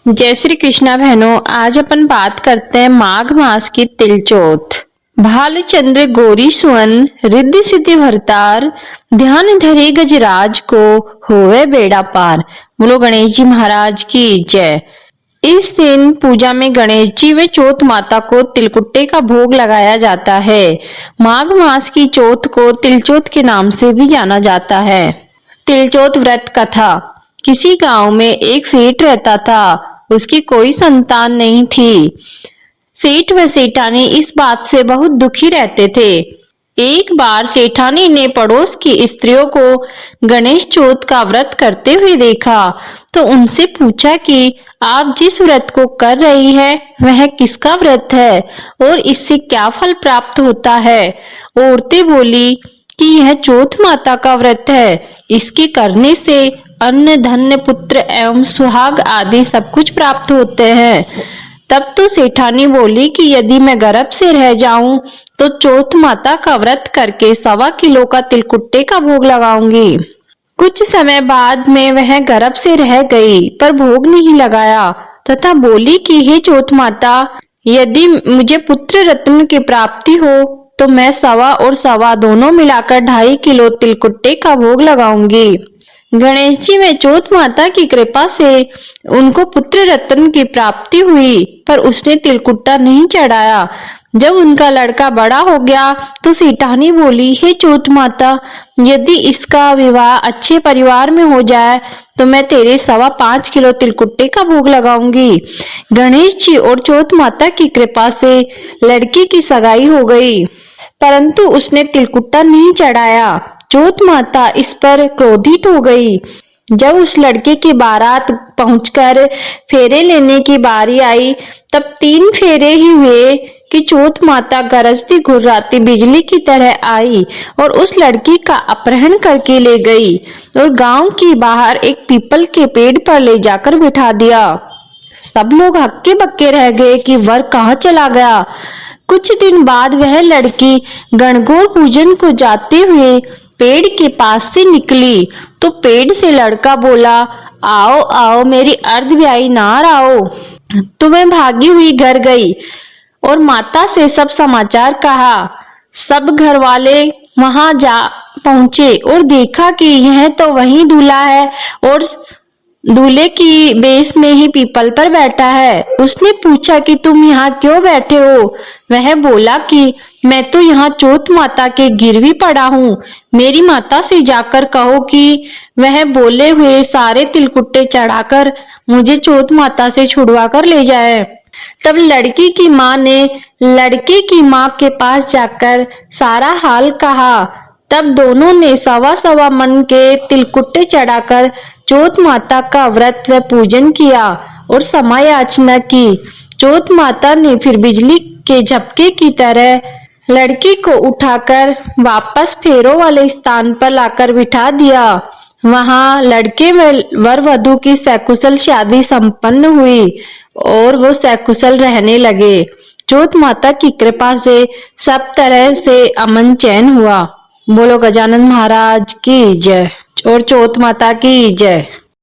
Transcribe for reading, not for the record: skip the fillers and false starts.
जय श्री कृष्णा बहनों, आज अपन बात करते हैं माघ मास की तिलचौथ। भालचंद्र गौरी सुवन रिद्धि सिद्धि भरतार, ध्यान धरे गजराज को होवे बेड़ा पार। बोलो गणेश जी महाराज की जय। इस दिन पूजा में गणेश जी व चौथ माता को तिलकुट्टे का भोग लगाया जाता है। माघ मास की चौथ को तिलचौथ के नाम से भी जाना जाता है। तिलचौथ व्रत कथा। किसी गांव में एक सेठ रहता था, उसकी कोई संतान नहीं थी। सेठ व सेठानी इस बात से बहुत दुखी रहते थे। एक बार सेठानी ने पड़ोस की स्त्रियों को गणेश चौथ का व्रत करते हुए देखा तो उनसे पूछा कि आप जिस व्रत को कर रही है वह किसका व्रत है और इससे क्या फल प्राप्त होता है। औरतें बोली कि यह चौथ माता का व्रत है, इसके करने से अन्न धन्य पुत्र एवं सुहाग आदि सब कुछ प्राप्त होते हैं। तब तो सेठानी बोली कि यदि मैं गर्भ से रह जाऊं तो चौथ माता का व्रत करके 1.25 किलो का तिलकुट्टे का भोग लगाऊंगी। कुछ समय बाद में वह गर्भ से रह गई पर भोग नहीं लगाया तथा बोली कि हे चौथ माता, यदि मुझे पुत्र रत्न की प्राप्ति हो तो मैं 1.25 और 1.25 दोनों मिलाकर 2.5 किलो तिलकुट्टे का भोग लगाऊंगी। गणेश जी में चौथ माता की कृपा से उनको पुत्र रत्न की प्राप्ति हुई पर उसने तिलकुट्टा नहीं चढ़ाया। जब उनका लड़का बड़ा हो गया तो सेठानी बोली, हे चौथ माता, यदि इसका विवाह अच्छे परिवार में हो जाए तो मैं तेरे 5.25 किलो तिलकुट्टे का भोग लगाऊंगी। गणेश जी और चौथ माता की कृपा से लड़की की सगाई हो गई परंतु उसने तिलकुट्टा नहीं चढ़ाया। चौथ माता इस पर क्रोधित हो गई। जब उस लड़के की बारात पहुंचकर फेरे लेने की बारी आई तब 3 फेरे ही हुए कि चौथ माता गरजती घुर्राती बिजली की तरह आई और उस लड़की का अपहरण करके ले गई और गांव के बाहर एक पीपल के पेड़ पर ले जाकर बिठा दिया। सब लोग हक्के बक्के रह गए कि वर कहाँ चला गया। कुछ दिन बाद वह लड़की गणगौर पूजन को जाते हुए पेड़ के पास से निकली तो पेड़ से लड़का बोला, आओ आओ मेरी अर्धव्याही नार आओ। तो मैं भागी हुई घर गई और माता से सब समाचार कहा। सब घर वाले वहां जा पहुंचे और देखा कि यह तो वही दूल्हा है और दूल्हे की बेस में ही पीपल पर बैठा है। उसने पूछा कि तुम यहाँ क्यों बैठे हो। वह बोला कि मैं तो यहाँ चौथ माता के गिरवी पड़ा हूँ, मेरी माता से जाकर कहो कि वह बोले हुए सारे तिलकुट्टे चढ़ाकर मुझे चौथ माता से छुड़वा कर ले जाए। तब लड़की की माँ ने लड़के की माँ के पास जाकर सारा हाल कहा। तब दोनों ने 1.25 मन के तिलकुट्टे चढ़ाकर चौथ माता का व्रत व पूजन किया और क्षमा याचना की। चौथ माता ने फिर बिजली के झपके की तरह लड़की को उठाकर वापस फेरों वाले स्थान पर लाकर बिठा दिया। वहां लड़के वर वधू की सकुशल शादी संपन्न हुई और वो सकुशल रहने लगे। चौथ माता की कृपा से सब तरह से अमन चैन हुआ। बोलो गजानन महाराज की जय और चौथ माता की जय।